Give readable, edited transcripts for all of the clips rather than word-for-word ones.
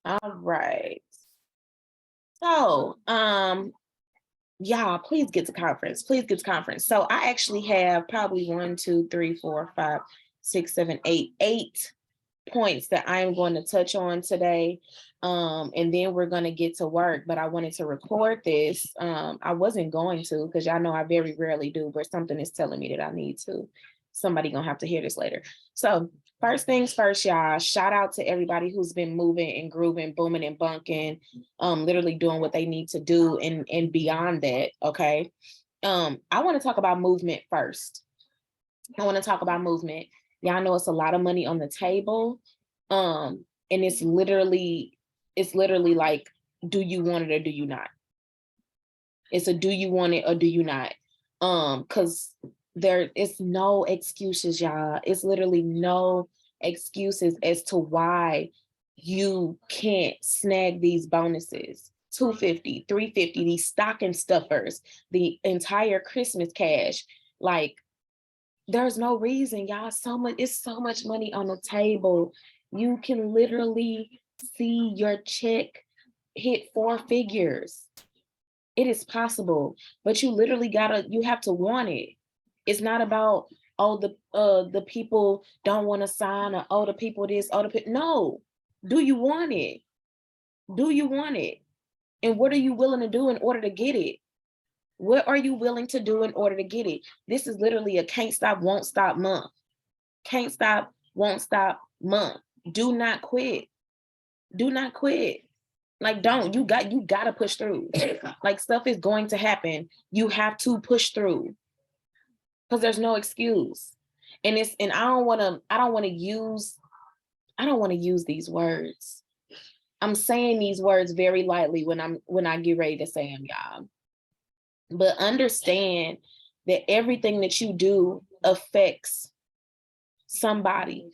All right. So, y'all, please get to conference. Please get to conference. So I actually have probably 8 points that I am going to touch on today. And then we're going to get to work, but I wanted to record this. I wasn't going to, because y'all know I very rarely do, but something is telling me that I need to. Somebody gonna have to hear this later. So first things first, y'all, shout out to everybody who's been moving and grooving, booming and bunking, literally doing what they need to do and beyond that. Okay. I want to talk about movement first. I want to talk about movement. Y'all know it's a lot of money on the table. And it's literally like, do you want it or do you not? It's a do you want it or do you not? Because there is no excuses, y'all. It's literally no excuses as to why you can't snag these bonuses. 250, 350, these stocking stuffers, the entire Christmas cash. Like, there's no reason, y'all. It's so much money on the table. You can literally see your check hit 4 figures. It is possible, but you literally you have to want it. It's not about, oh, the people don't want to sign, or oh, the people this, oh, the people. No. Do you want it? Do you want it? And what are you willing to do in order to get it? What are you willing to do in order to get it? This is literally a can't stop, won't stop month. Can't stop, won't stop month. Do not quit. Do not quit. Like, you got to push through. Like, stuff is going to happen. You have to push through, because there's no excuse. And I don't want to use these words. I'm saying these words very lightly when I get ready to say them, y'all. But understand that everything that you do affects somebody.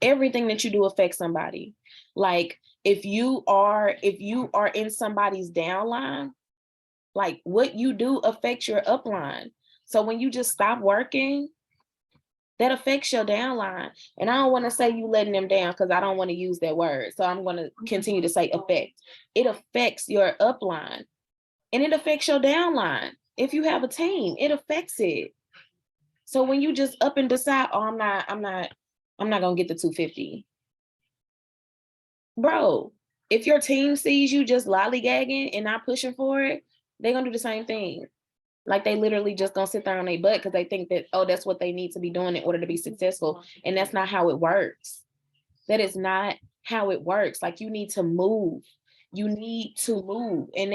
Everything that you do affects somebody. Like, if you are in somebody's downline, like, what you do affects your upline. So when you just stop working, that affects your downline. And I don't want to say you letting them down, because I don't want to use that word. So I'm going to continue to say affect. It affects your upline, and it affects your downline. If you have a team, it affects it. So when you just up and decide, oh, I'm not gonna get the 250. Bro, if your team sees you just lollygagging and not pushing for it, they're gonna do the same thing. Like, they literally just gonna sit there on their butt because they think that, oh, that's what they need to be doing in order to be successful. And that's not how it works. That is not how it works. Like, you need to move. You need to move. And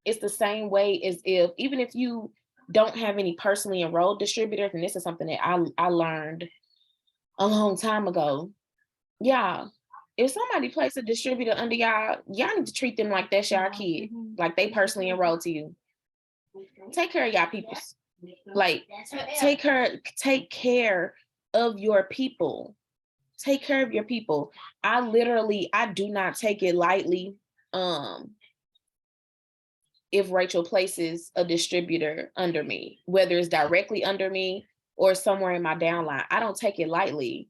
it's the same way as even if you don't have any personally enrolled distributors, and this is something that I learned a long time ago. Yeah. If somebody places a distributor under y'all need to treat them like that's y'all kid. Like, they personally enrolled to you. Take care of y'all people. Like, take care of your people. Take care of your people. I do not take it lightly. If Rachel places a distributor under me, whether it's directly under me or somewhere in my downline, I don't take it lightly.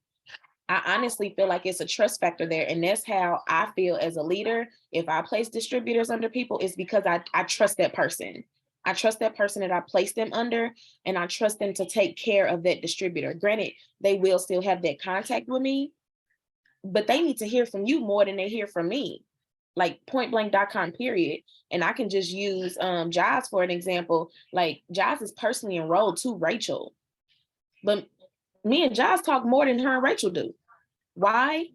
I honestly feel like it's a trust factor there. And that's how I feel as a leader. If I place distributors under people, it's because I trust that person. I trust that person that I place them under, and I trust them to take care of that distributor. Granted, they will still have that contact with me, but they need to hear from you more than they hear from me. Like, pointblank.com, period. And I can just use Jazz for an example. Like, Jazz is personally enrolled to Rachel, but me and Jazz talk more than her and Rachel do. Why?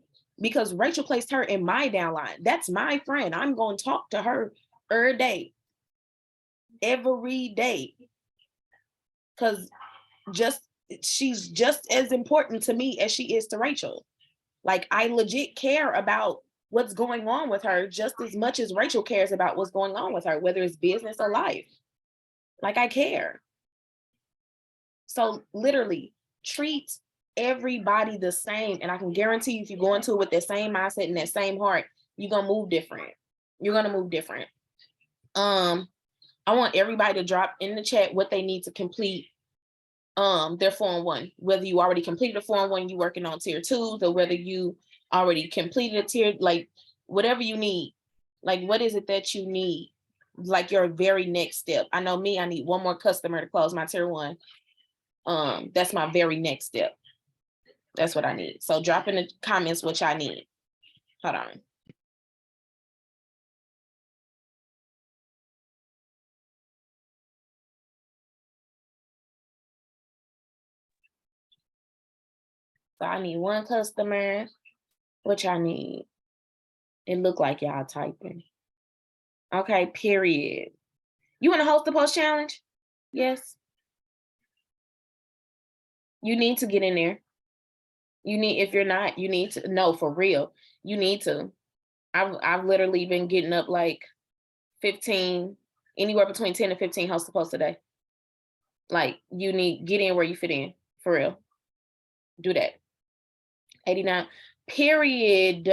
Because Rachel placed her in my downline. That's my friend. I'm going to talk to her every day. Because she's just as important to me as she is to Rachel. Like, I legit care about what's going on with her just as much as Rachel cares about what's going on with her, whether it's business or life. Like, I care. So literally, treat everybody the same. And I can guarantee you, if you go into it with that same mindset and that same heart, you're going to move different. You're going to move different. I want everybody to drop in the chat what they need to complete their Form 1. Whether you already completed a Form 1, you working on Tier 2s, or whether you already completed a tier, like, whatever you need. Like, what is it that you need? Like your very next step. I know me, I need one more customer to close my tier 1. That's my very next step. That's what I need. So drop in the comments what y'all need. Hold on. So I need one customer. What y'all need? It look like y'all typing. Okay, period. You want to host the post challenge? Yes. You need to get in there. You need, if you're not, you need to, no, for real. You need to. I've literally been getting up like 15, anywhere between 10 and 15 host the post a day. Like, you need, get in where you fit in, for real. Do that. 89, period.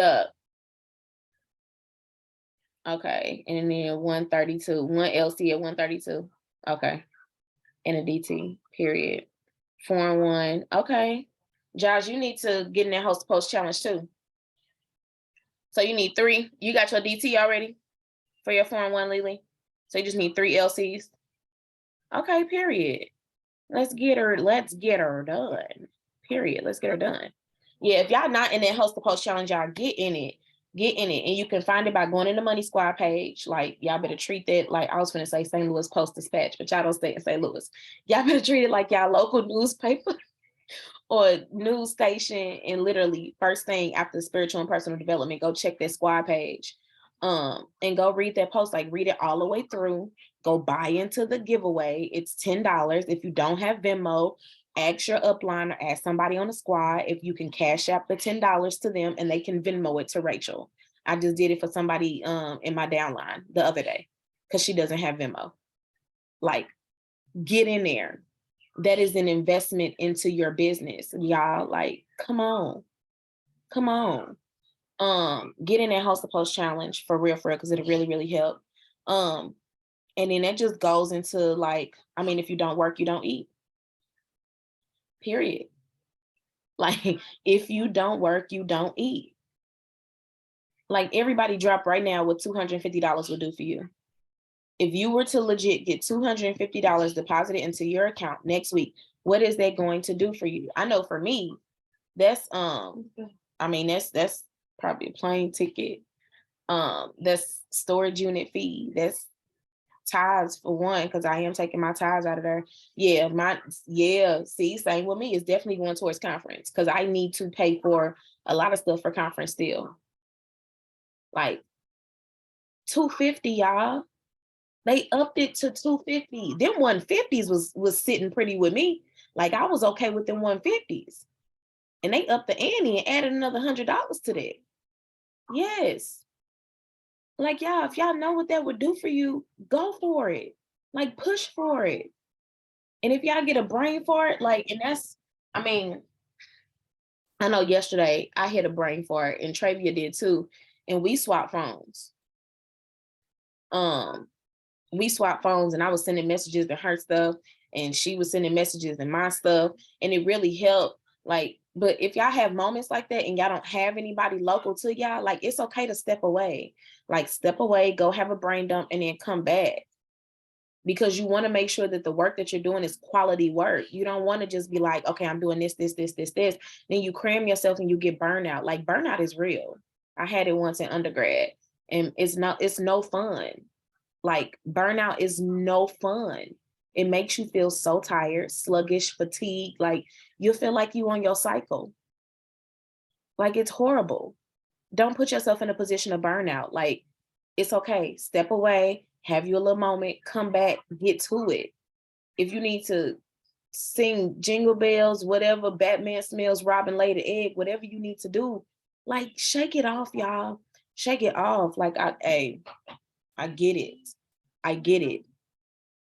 Okay, and then 132, one LC at 132. Okay, and a DT, period. 4 and 1. Okay, Josh, you need to get in that host post challenge too. So you need 3. You got your DT already for your 4 and 1, Lily. So you just need 3 LCs. Okay, period. Let's get her done. Period. Let's get her done. Yeah, if y'all not in that host the post challenge, y'all get in it. Get in it. And you can find it by going in the Money Squad page. Like, y'all better treat that like, I was gonna say St. Louis Post Dispatch, but y'all don't stay in St. Louis. Y'all better treat it like y'all local newspaper or news station. And literally first thing after spiritual and personal development, go check that squad page. And go read that post, like read it all the way through. Go buy into the giveaway. It's $10. If you don't have Venmo, ask your upline or ask somebody on the squad if you can cash out the $10 to them and they can Venmo it to Rachel. I just did it for somebody in my downline the other day because she doesn't have Venmo. Like, get in there. That is an investment into your business, y'all. Like, come on. Get in that host the post challenge for real, because it'll really, really help. And then that just goes into like, I mean, if you don't work, you don't eat. Period. Like, if you don't work, you don't eat. Like, everybody drop right now what $250 will do for you. If you were to legit get $250 deposited into your account next week, what is that going to do for you? I know for me, that's I mean, that's probably a plane ticket. That's storage unit fee. That's tithes for one, because I am taking my tithes out of there. See, same with me. It's definitely going towards conference because I need to pay for a lot of stuff for conference still. Like $250, y'all. They upped it to $250. Them 150s was sitting pretty with me. Like, I was okay with them 150s. And they upped the ante and added another $100 to that. Yes. Like, y'all, if y'all know what that would do for you, go for it. Like, push for it. And if y'all get a brain for it, like, and that's, I mean, I know yesterday I hit a brain for it and Travia did too. And we swapped phones. We swapped phones and I was sending messages to her stuff and she was sending messages and my stuff. And it really helped. Like, but if y'all have moments like that and y'all don't have anybody local to y'all, like, it's okay to step away. Like, step away, go have a brain dump, and then come back. Because you want to make sure that the work that you're doing is quality work. You don't want to just be like, okay, I'm doing this. Then you cram yourself and you get burnout. Like, burnout is real. I had it once in undergrad and it's no fun. Like, burnout is no fun. It makes you feel so tired, sluggish, fatigued. Like, you feel like you on your cycle. Like, it's horrible. Don't put yourself in a position of burnout. Like, it's okay. Step away, have you a little moment, come back, get to it. If you need to sing jingle bells, whatever, Batman smells, Robin laid an egg, whatever you need to do, like, shake it off, y'all. Shake it off. Like, I get it. I get it.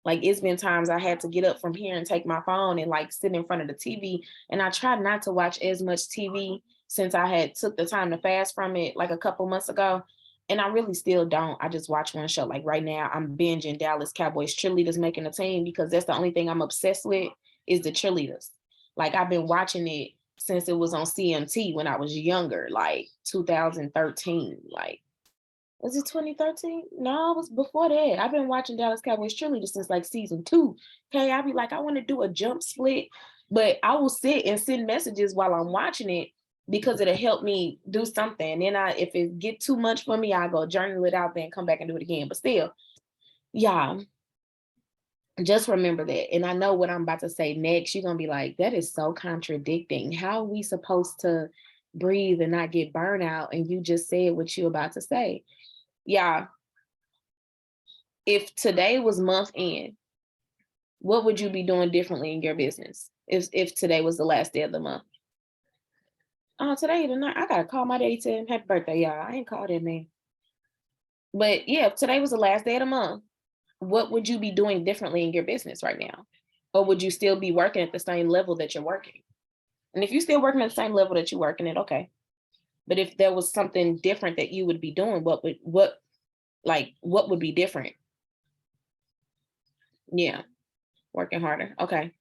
Like, it's been times I had to get up from here and take my phone and like sit in front of the TV. And I tried not to watch as much TV since I had took the time to fast from it like a couple months ago. And I really still don't. I just watch one show. Like, right now, I'm binging Dallas Cowboys cheerleaders making a team because that's the only thing I'm obsessed with is the cheerleaders. Like, I've been watching it since it was on CMT when I was younger, like 2013. Like, Was it 2013? No, it was before that. I've been watching Dallas Cowboys cheerleaders since like season 2. Okay, I'll be like, I want to do a jump split, but I will sit and send messages while I'm watching it because it'll help me do something. And then if it get too much for me, I go journal it out there and come back and do it again. But still, yeah, just remember that. And I know what I'm about to say next. You're gonna be like, that is so contradicting. How are we supposed to breathe and not get burnout? And you just said what you're about to say. Yeah, if today was month end, what would you be doing differently in your business if today was the last day of the month? Oh, today tonight, I gotta call my daddy, tell him happy birthday, y'all. I ain't called him, man. But yeah, if today was the last day of the month, what would you be doing differently in your business right now? Or would you still be working at the same level that you're working? And if you're still working at the same level that you're working at, okay. But if there was something different that you would be doing, what would be different? Yeah, working harder. Okay.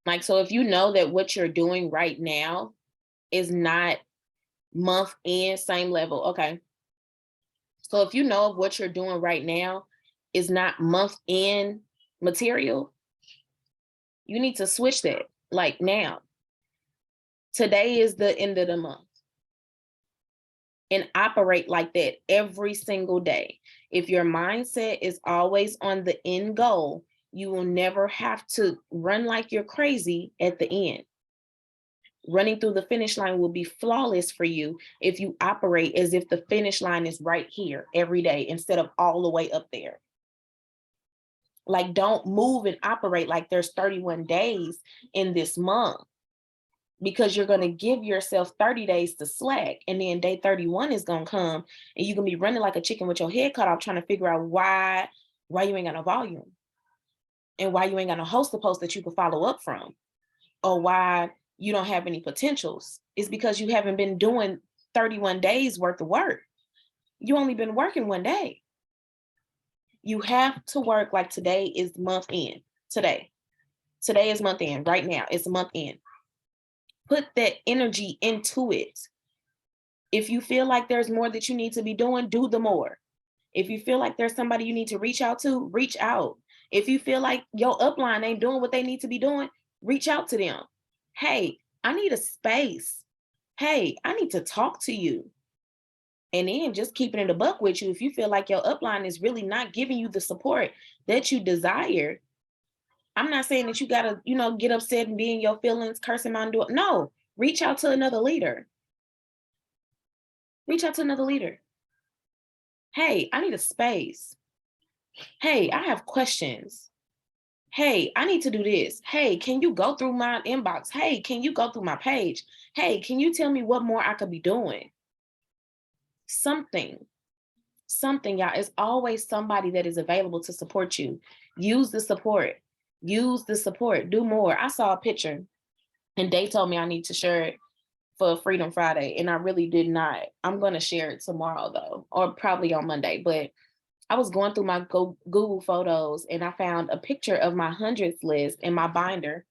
Like, so if you know that what you're doing right now is not month end, same level. Okay. So if you know what you're doing right now is not month end material, you need to switch that like now. Today is the end of the month. And operate like that every single day. If your mindset is always on the end goal, you will never have to run like you're crazy at the end. Running through the finish line will be flawless for you if you operate as if the finish line is right here every day instead of all the way up there. Like, don't move and operate like there's 31 days in this month, because you're going to give yourself 30 days to slack. And then day 31 is going to come and you're going to be running like a chicken with your head cut off, trying to figure out why you ain't got no volume and why you ain't got no host to post that you can follow up from, or why you don't have any potentials. It's because you haven't been doing 31 days worth of work. You only been working one day. You have to work like today is month end. Today is month end. Right now, it's month end. Put that energy into it. If you feel like there's more that you need to be doing, do the more. If you feel like there's somebody you need to reach out to, reach out. If you feel like your upline ain't doing what they need to be doing, reach out to them. Hey, I need a space. Hey, I need to talk to you. And then just keeping it a buck with you, if you feel like your upline is really not giving you the support that you desire, I'm not saying that you gotta, get upset and be in your feelings, cursing out and do it. No, reach out to another leader. Reach out to another leader. Hey, I need a space. Hey, I have questions. Hey, I need to do this. Hey, can you go through my inbox? Hey, can you go through my page? Hey, can you tell me what more I could be doing? Something, y'all. It's always somebody that is available to support you. Use the support. Use the support. Do more. I saw a picture and they told me I need to share it for Freedom Friday, and I really did not. I'm going to share it tomorrow though, or probably on Monday. But I was going through my Google Photos and I found a picture of my hundreds list in my binder.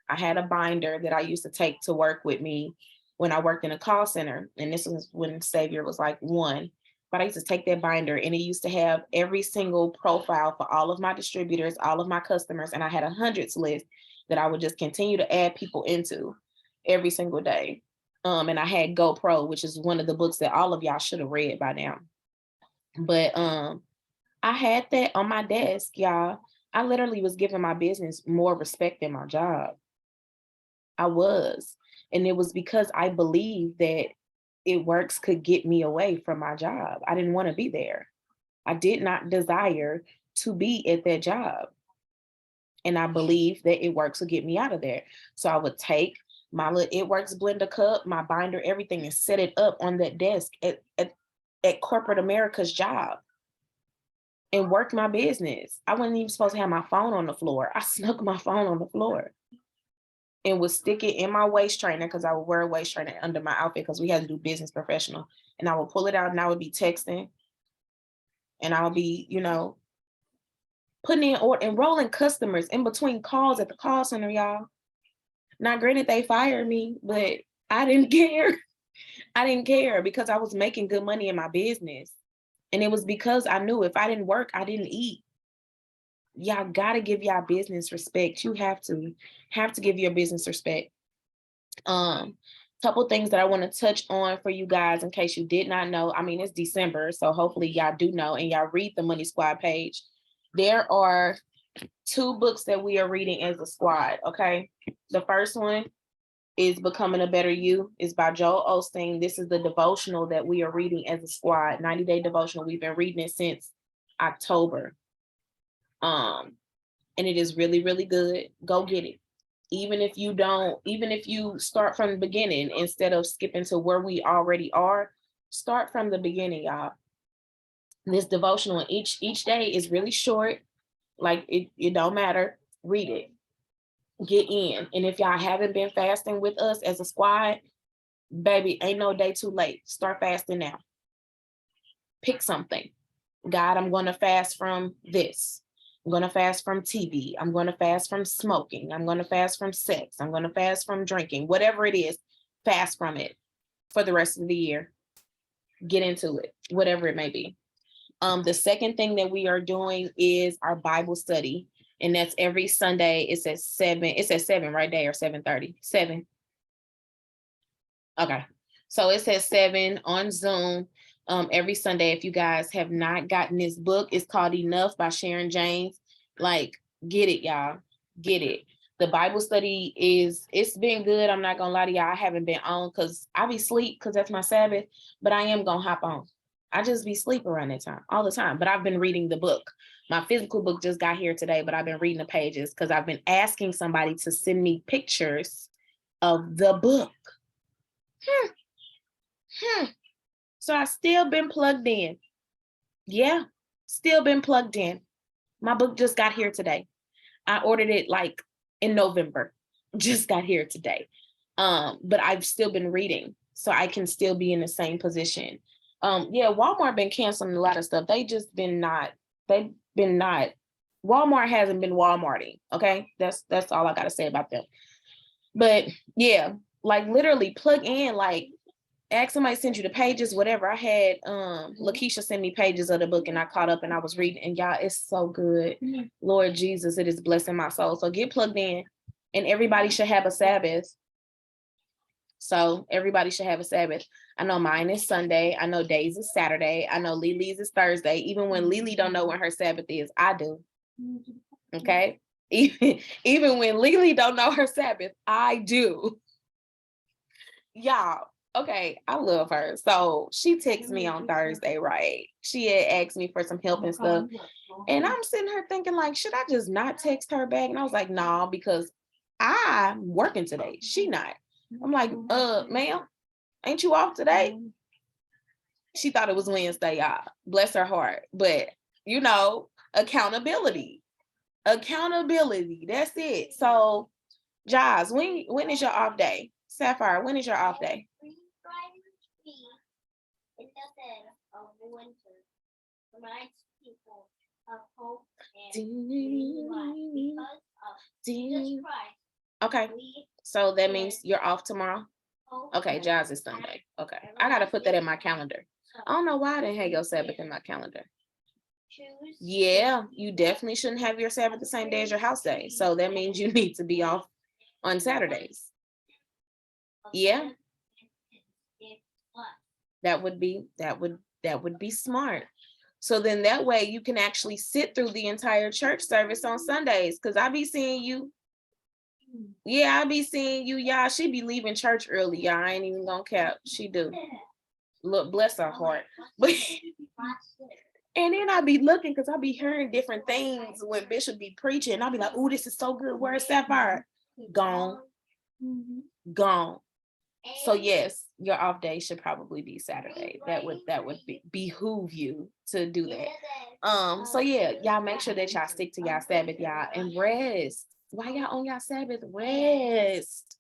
I had a binder that I used to take to work with me when I worked in a call center. And this was when Savior was like 1. But I used to take that binder and it used to have every single profile for all of my distributors, all of my customers. And I had a hundreds list that I would just continue to add people into every single day. And I had GoPro, which is one of the books that all of y'all should have read by now. But I had that on my desk, y'all. I literally was giving my business more respect than my job. I was. And it was because I believed that it works could get me away from my job. I didn't want to be there. I did not desire to be at that job. And I believed that it works would get me out of there. So I would take my little It Works blender cup, my binder, everything, and set it up on that desk at corporate America's job and work my business. I wasn't even supposed to have my phone on the floor. I snuck my phone on the floor and would stick it in my waist trainer, because I would wear a waist trainer under my outfit because we had to do business professional. And I would pull it out and I would be texting and I'll be, putting in order, enrolling customers in between calls at the call center, y'all. Now, granted, they fired me, but I didn't care. I didn't care because I was making good money in my business. And it was because I knew if I didn't work, I didn't eat. Y'all gotta give y'all business respect. You have to give your business respect. Couple things that I want to touch on for you guys in case you did not know. I mean, it's December, so hopefully y'all do know and y'all read the Money Squad page. There are 2 books that we are reading as a squad. Okay. The first one is Becoming a Better You. It's by Joel Osteen. This is the devotional that we are reading as a squad, 90-day devotional. We've been reading it since October. And it is really, really good. Go get it. Even if you start from the beginning instead of skipping to where we already are, start from the beginning, y'all. This devotional each day is really short. Like it don't matter. Read it. Get in. And if y'all haven't been fasting with us as a squad, baby, ain't no day too late. Start fasting now. Pick something. God, I'm going to fast from this. I'm going to fast from TV. I'm going to fast from smoking. I'm going to fast from sex. I'm going to fast from drinking. Whatever it is, fast from it for the rest of the year. Get into it, whatever it may be. The second thing that we are doing is our Bible study. And that's every Sunday. It's at 7. It's at 7 right there, or 7:30. 7. Okay. So it's at 7 on Zoom. Every Sunday. If you guys have not gotten this book, it's called Enough by Sharon James. Like, get it, y'all. Get it. The Bible study it's been good. I'm not gonna lie to y'all. I haven't been on because I be sleep because that's my Sabbath, but I am gonna hop on. I just be sleep around that time all the time. But I've been reading the book. My physical book just got here today, but I've been reading the pages because I've been asking somebody to send me pictures of the book. So I still been plugged in. Yeah, still been plugged in. My book just got here today. I ordered it like in November. Just got here today. But I've still been reading, so I can still be in the same position. Yeah, Walmart been canceling a lot of stuff. They've been not. Walmart hasn't been Walmarting. Okay, that's all I gotta say about them. But yeah, like literally plug in, like ask somebody to send you the pages, whatever. I had Lakeisha send me pages of the book and I caught up and I was reading, and y'all, it's so good. Lord Jesus, it is blessing my soul. So get plugged in, and everybody should have a Sabbath. So everybody should have a Sabbath. I know mine is Sunday. I know Days is Saturday. I know Lily's is Thursday. Even when Lily don't know when her Sabbath is, I do. Okay. Even when Lily don't know her Sabbath, I do. Y'all, okay, I love her. So she texted me on Thursday, right? She had asked me for some help and stuff. And I'm sitting here thinking, like, should I just not text her back? And I was like, no, because I'm working today. She not. I'm like, ma'am, ain't you off today? She thought it was Wednesday, y'all. Bless her heart. But, you know, accountability. Accountability. That's it. So, Jazz, when is your off day? Sapphire, when is your off day? Okay, so that means you're off tomorrow? Okay, Jazz is Sunday. Okay, I gotta put that in my calendar. I don't know why I didn't have your Sabbath in my calendar. Yeah, you definitely shouldn't have your Sabbath the same day as your house day. So that means you need to be off on Saturdays. Yeah. That would be smart. So then that way you can actually sit through the entire church service on Sundays. Cause I be seeing you. Yeah, I be seeing you, y'all. She be leaving church early, y'all. I ain't even gonna cap. She do. Look, bless her heart. But and then I be looking because I be hearing different things when Bishop be preaching. And I'll be like, oh, this is so good. Where's Sapphire? Gone. Gone. So yes, your off day should probably be Saturday. That would behoove you to do that. So yeah, y'all make sure that y'all stick to y'all Sabbath, y'all, and rest. Why y'all on y'all Sabbath? Rest.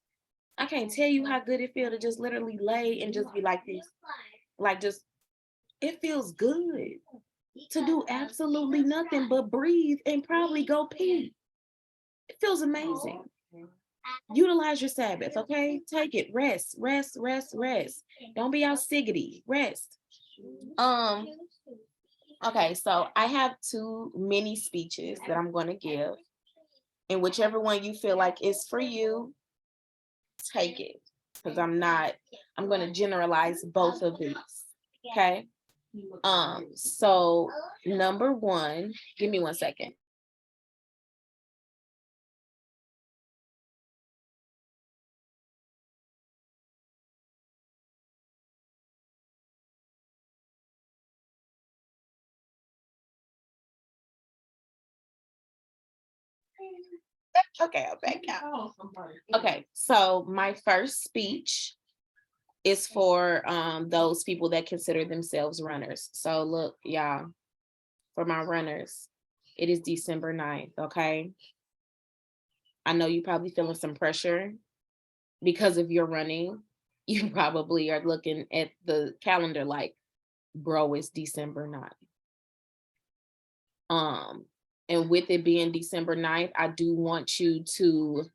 I can't tell you how good it feels to just literally lay and just be like this. Like just, it feels good to do absolutely nothing but breathe and probably go pee. It feels amazing. Utilize your Sabbath, okay? Take it. Rest, rest, rest, rest. Don't be out siggity. Rest. Okay, so I have 2 mini speeches that I'm going to give, and whichever one you feel like is for you, take it, because I'm going to generalize both of these. Okay. So number 1, give me 1 second. Okay, I'm back out. Okay, so my first speech is for those people that consider themselves runners. So look, y'all, for my runners, it is December 9th, okay? I know you probably feeling some pressure because of your running. You probably are looking at the calendar like, bro, it's December 9th. And with it being December 9th, I do want you to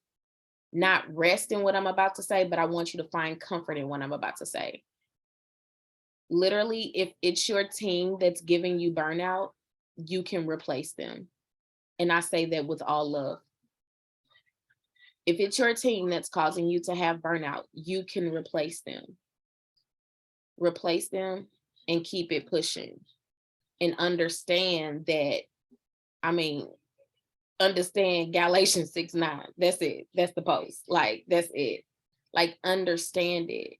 not rest in what I'm about to say, but I want you to find comfort in what I'm about to say. Literally, if it's your team that's giving you burnout, you can replace them. And I say that with all love. If it's your team that's causing you to have burnout, you can replace them. Replace them and keep it pushing. And understand that, understand Galatians 6:9. That's it. That's the post. Like, that's it. Like, understand it.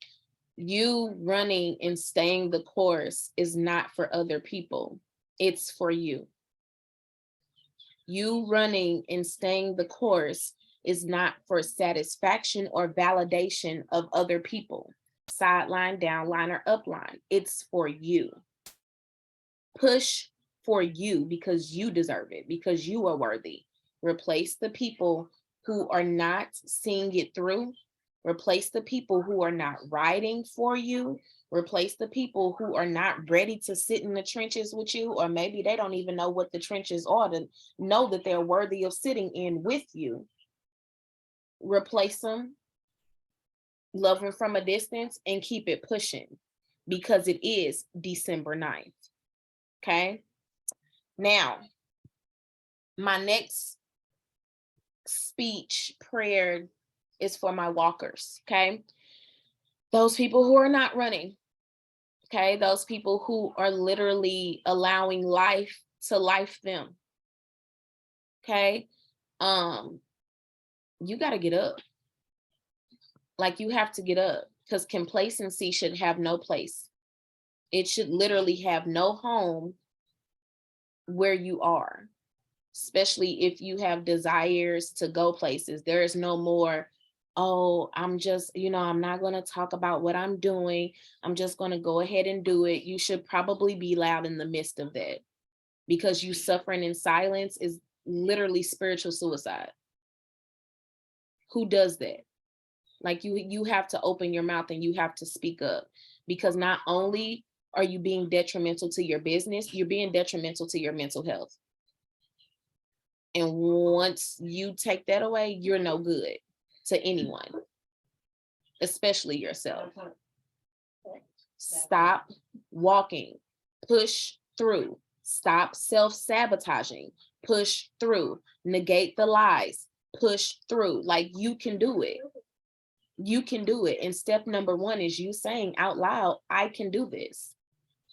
You running and staying the course is not for other people. It's for you. You running and staying the course is not for satisfaction or validation of other people. Sideline, downline, or upline. It's for you. Push for you because you deserve it, because you are worthy. Replace the people who are not seeing it through. Replace the people who are not riding for you. Replace the people who are not ready to sit in the trenches with you, or maybe they don't even know what the trenches are to know that they're worthy of sitting in with you. Replace them, love them from a distance, and keep it pushing, because it is December 9th. Okay? Now, my next speech prayer is for my walkers, okay? Those people who are not running, okay? Those people who are literally allowing life to life them, okay? You got to get up. Like, you have to get up, because complacency should have no place. It should literally have no home where you are, especially if you have desires to go places. There is no more, oh, I'm just, I'm not going to talk about what I'm doing. I'm just going to go ahead and do it. You should probably be loud in the midst of that, because you suffering in silence is literally spiritual suicide. Who does that? Like, you have to open your mouth and you have to speak up, because not only are you being detrimental to your business, you're being detrimental to your mental health. And once you take that away, you're no good to anyone, especially yourself. Stop walking, push through, stop self-sabotaging, push through, negate the lies, push through. Like, you can do it. You can do it. And step number 1 is you saying out loud, I can do this.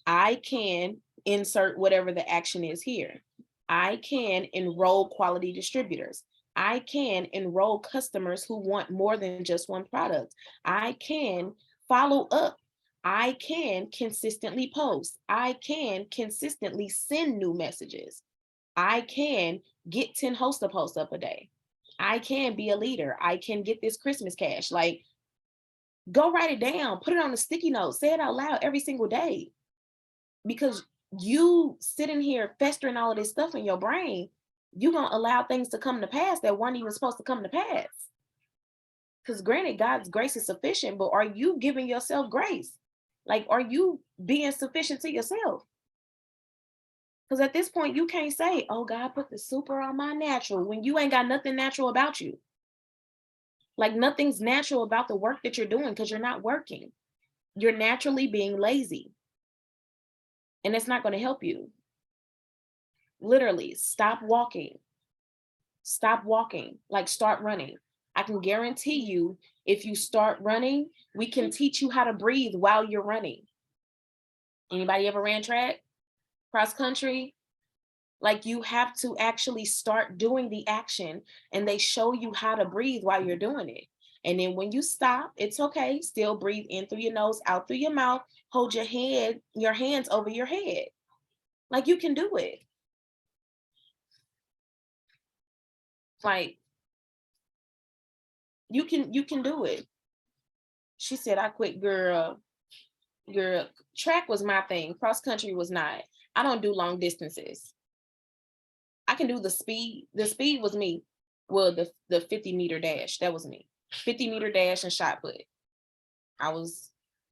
I can insert whatever the action is here. I can enroll quality distributors. I can enroll customers who want more than just one product. I can follow up. I can consistently post. I can consistently send new messages. I can get 10 host posts up a day. I can be a leader. I can get this Christmas cash. Like, go write it down, put it on a sticky note, say it out loud every single day. Because you sitting here festering all of this stuff in your brain, you're going to allow things to come to pass that weren't even supposed to come to pass. Because granted, God's grace is sufficient, but are you giving yourself grace? Like, are you being sufficient to yourself? Because at this point, you can't say, oh, God put the super on my natural, when you ain't got nothing natural about you. Like nothing's natural about the work that you're doing because you're not working. You're naturally being lazy. And it's not going to help you. Literally, stop walking. Stop walking. Like start running. I can guarantee you, if you start running, we can teach you how to breathe while you're running. Anybody ever ran track? Cross country? Like you have to actually start doing the action, and they show you how to breathe while you're doing it. And then when you stop, it's okay. Still breathe in through your nose, out through your mouth. Hold your hands over your head. Like you can do it. Like you can do it. She said, I quit, girl. Girl, track was my thing. Cross country was not. I don't do long distances. I can do the speed. The speed was me. Well, the 50-meter dash, that was me. 50-meter dash and shot put.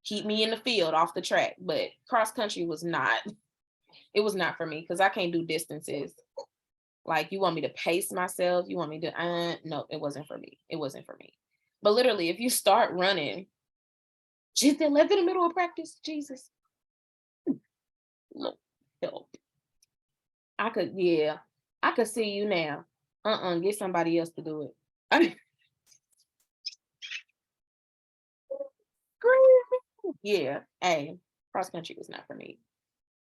Keep me in the field off the track, but cross country was not. It was not for me because I can't do distances. Like you want me to pace myself, you want me to, no, it wasn't for me. It wasn't for me. But literally, if you start running, just they left in the middle of practice, Jesus. No, help. I could see you now. Get somebody else to do it. I mean, yeah, hey, cross country was not for me.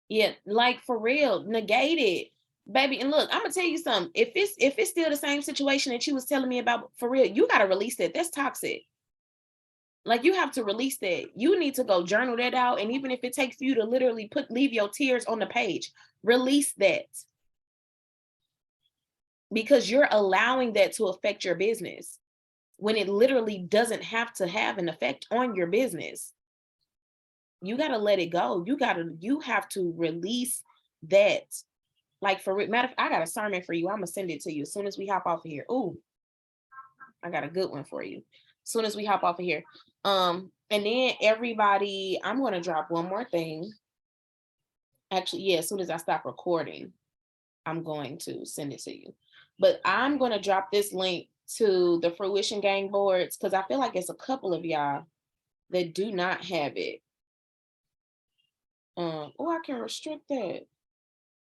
Yeah, like for real, negate it, baby. And look, I'm gonna tell you something. If it's still the same situation that you was telling me about, for real, you gotta release that. That's toxic. Like you have to release that. You need to go journal that out. And even if it takes you to literally leave your tears on the page, release that. Because you're allowing that to affect your business when it literally doesn't have to have an effect on your business. You got to let it go. You have to release that. Like for matter of fact, I got a sermon for you. I'm gonna send it to you as soon as we hop off of here. Ooh, I got a good one for you. As soon as we hop off of here. And then everybody, I'm gonna drop one more thing. Actually, yeah, as soon as I stop recording, I'm going to send it to you. But I'm gonna drop this link to the Fruition Gang boards because I feel like it's a couple of y'all that do not have it. Oh, I can restrict that.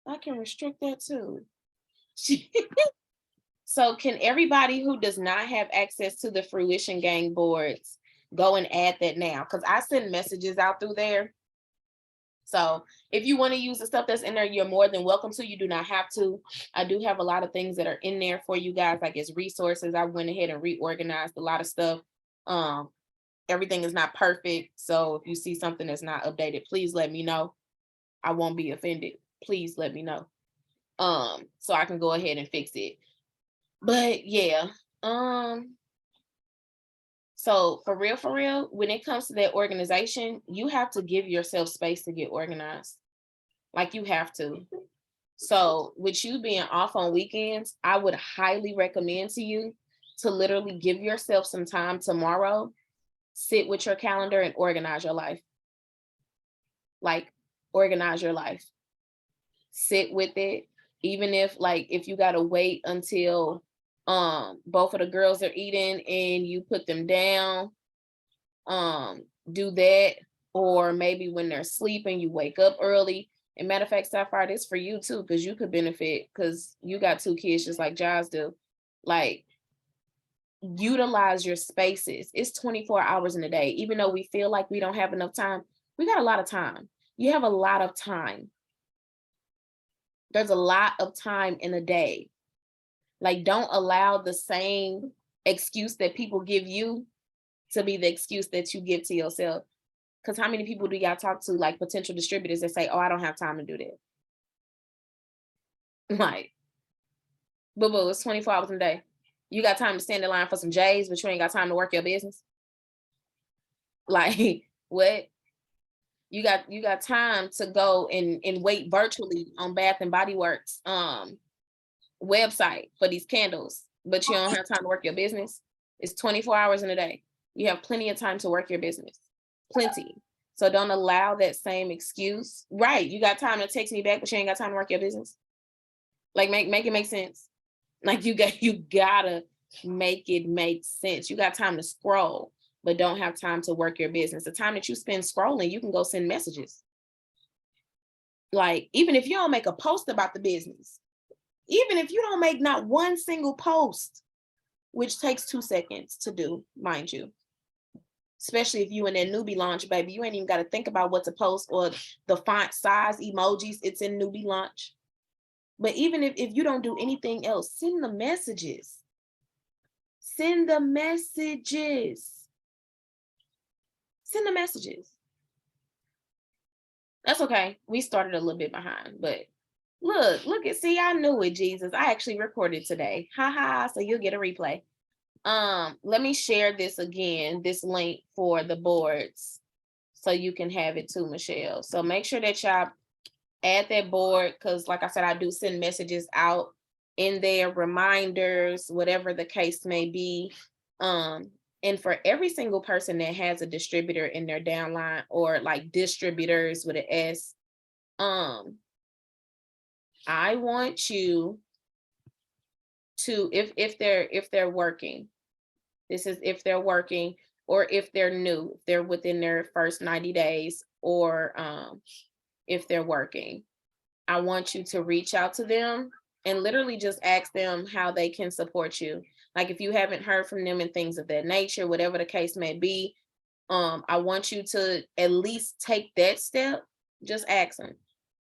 I can restrict that too. So can everybody who does not have access to the Fruition Gang boards go and add that now? Because I send messages out through there. So if you want to use the stuff that's in there, you're more than welcome to. You do not have to. I do have a lot of things that are in there for you guys, like as resources. I went ahead and reorganized a lot of stuff. Everything is not perfect. So if you see something that's not updated, please let me know. I won't be offended. Please let me know. So I can go ahead and fix it. But yeah, so for real, when it comes to that organization, you have to give yourself space to get organized. Like you have to. So with you being off on weekends, I would highly recommend to you to literally give yourself some time tomorrow, sit with your calendar and organize your life. Like organize your life. Sit with it. Even if you gotta wait until both of the girls are eating and you put them down, do that. Or maybe when they're sleeping, you wake up early. And matter of fact, Sapphire, this for you too, because you could benefit because you got 2 kids just like Giles do. Like, utilize your spaces. It's 24 hours in a day. Even though we feel like we don't have enough time, we got a lot of time. You have a lot of time. There's a lot of time in a day. Like, don't allow the same excuse that people give you to be the excuse that you give to yourself. Because how many people do y'all talk to, like potential distributors, that say, oh, I don't have time to do that? Like, boo-boo, it's 24 hours in a day. You got time to stand in line for some J's, but you ain't got time to work your business? Like, what? You got time to go and wait virtually on Bath and Body Works website for these candles, but you don't have time to work your business? It's 24 hours in a day. You have plenty of time to work your business. Plenty. So don't allow that same excuse. Right. You got time to text me back, but you ain't got time to work your business. Like make it make sense. Like you gotta Make it make sense. You got time to scroll, but don't have time to work your business. The time that you spend scrolling, you can go send messages. Like, even if you don't make a post about the business, even if you don't make not one single post, which takes 2 seconds to do, mind you, especially if you in that newbie launch, baby, you ain't even got to think about what to post or the font size, emojis, it's in newbie launch. But even if you don't do anything else, send the messages. Send the messages. Send the messages. That's okay. We started a little bit behind, but look at, see, I knew it, Jesus. I actually recorded today. Haha, so you'll get a replay. Let me share this again, this link for the boards, so you can have it too, Michelle. So make sure that y'all add that board, because like I said, I do send messages out in there, reminders, whatever the case may be. And for every single person that has a distributor in their downline, or like distributors with an S, I want you to, if they're working, this is if they're working, or if they're new, if they're within their first 90 days, or if they're working, I want you to reach out to them and literally just ask them how they can support you. Like, if you haven't heard from them and things of that nature, whatever the case may be, I want you to at least take that step. Just ask them,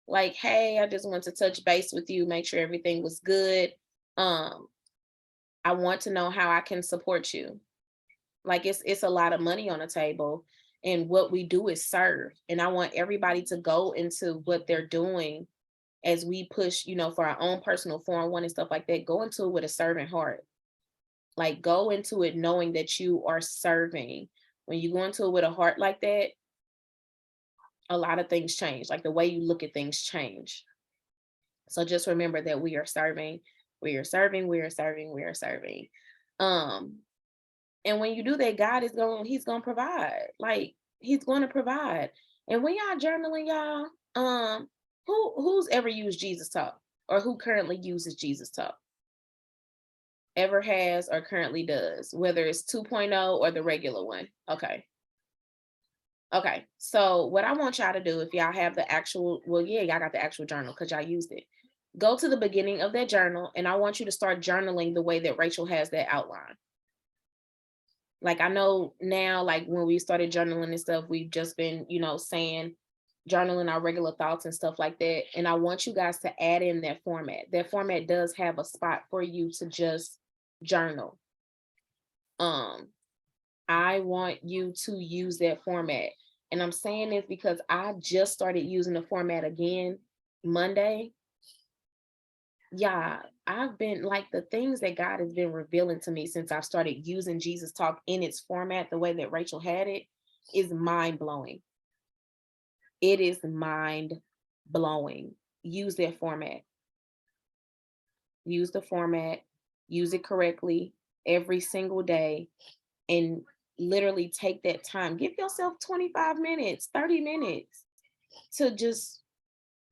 like, hey, I just want to touch base with you, make sure everything was good. I want to know how I can support you. Like, it's a lot of money on the table, and what we do is serve. And I want everybody to go into what they're doing as we push, for our own personal 4-1 and stuff like that. Go into it with a servant heart. Like, go into it knowing that you are serving. When you go into it with a heart like that, a lot of things change. Like, the way you look at things change. So just remember that we are serving, we are serving, we are serving, we are serving. And when you do that, God is he's going to provide. Like, he's going to provide. And when y'all journaling, y'all, who's ever used Jesus Talk, or who currently uses Jesus Talk? Ever has or currently does, whether it's 2.0 or the regular one. Okay. So what I want y'all to do, if y'all have the actual, well, yeah, y'all got the actual journal because y'all used it. Go to the beginning of that journal, and I want you to start journaling the way that Rachel has that outline. Like, I know now, like when we started journaling and stuff, we've just been, saying, journaling our regular thoughts and stuff like that. And I want you guys to add in that format. That format does have a spot for you to just journal. I want you to use that format. And I'm saying this because I just started using the format again Monday. Yeah, I've been like, the things that God has been revealing to me since I've started using Jesus Talk in its format, the way that Rachel had it, is mind blowing. It is mind blowing. Use that format. Use the format, use it correctly every single day, and literally take that time. Give yourself 25 minutes, 30 minutes to just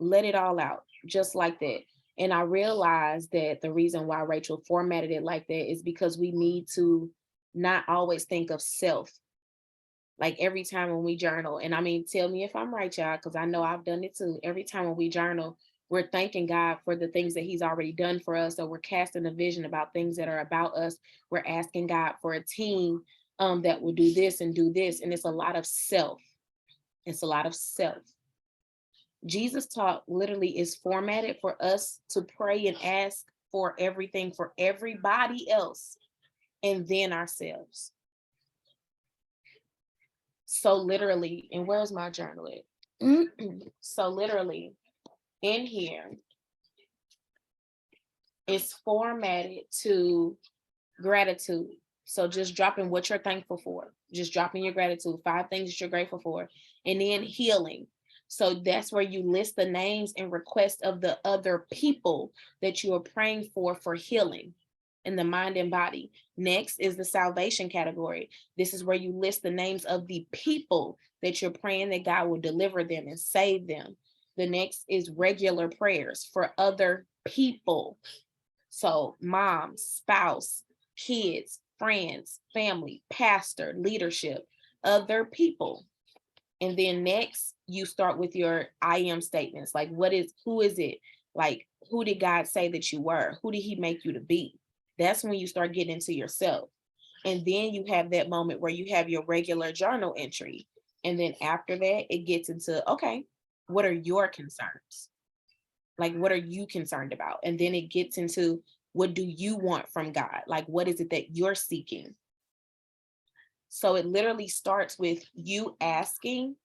let it all out, just like that. And I realized that the reason why Rachel formatted it like that is because we need to not always think of self. Like, every time when we journal, and I mean, tell me if I'm right, y'all, because I know I've done it too. Every time when we journal, we're thanking God for the things that he's already done for us. So we're casting a vision about things that are about us. We're asking God for a team that will do this and do this. And it's a lot of self. It's a lot of self. Jesus Talk literally is formatted for us to pray and ask for everything for everybody else, and then ourselves. So literally, and where's my journal at? So literally, in here, it's formatted to gratitude. So just dropping what you're thankful for, just dropping your gratitude, 5 things that you're grateful for, and then healing. So that's where you list the names and requests of the other people that you are praying for healing in the mind and body. Next is the salvation category. This is where you list the names of the people that you're praying that God will deliver them and save them. The next is regular prayers for other people. So mom, spouse, kids, friends, family, pastor, leadership, other people. And then next, you start with your I am statements. Like, who is it? Like, who did God say that you were? Who did he make you to be? That's when you start getting into yourself. And then you have that moment where you have your regular journal entry. And then after that, it gets into, okay, what are your concerns? Like, what are you concerned about? And then it gets into, what do you want from God? Like, what is it that you're seeking? So it literally starts with you asking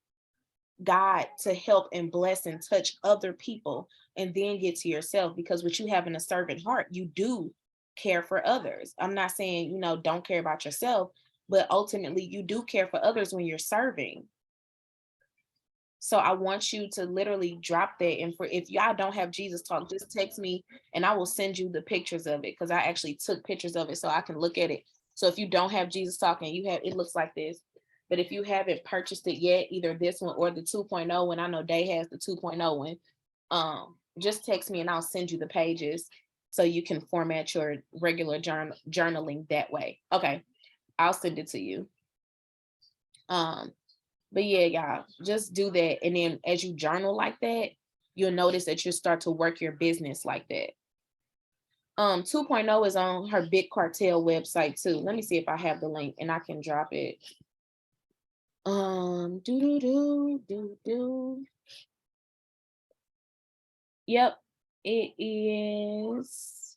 God to help and bless and touch other people, and then get to yourself. Because with you having a servant heart, you do care for others. I'm not saying, don't care about yourself, but ultimately you do care for others when you're serving. So I want you to literally drop that. And if y'all don't have Jesus Talk, just text me and I will send you the pictures of it, because I actually took pictures of it so I can look at it. So if you don't have Jesus Talk and it looks like this. But if you haven't purchased it yet, either this one or the 2.0 one, I know Day has the 2.0 one, just text me and I'll send you the pages so you can format your regular journaling that way. Okay, I'll send it to you. But yeah, y'all, just do that. And then as you journal like that, you'll notice that you start to work your business like that. 2.0 is on her Big Cartel website too. Let me see if I have the link and I can drop it. Yep, it is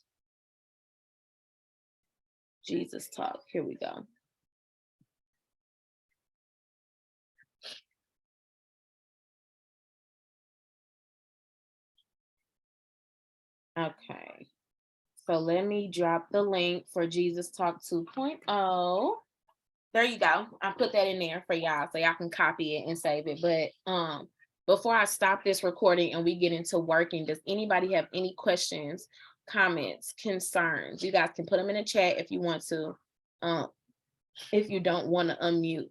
Jesus Talk. Here we go. Okay, so let me drop the link for Jesus Talk 2.0. There you go. I put that in there for y'all so y'all can copy it and save it. But before I stop this recording and we get into working, does anybody have any questions, comments, concerns? You guys can put them in the chat if you want to. If you don't want to unmute.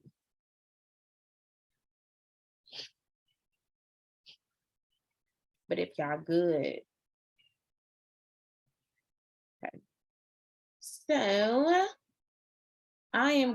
But if y'all good. Okay. So I am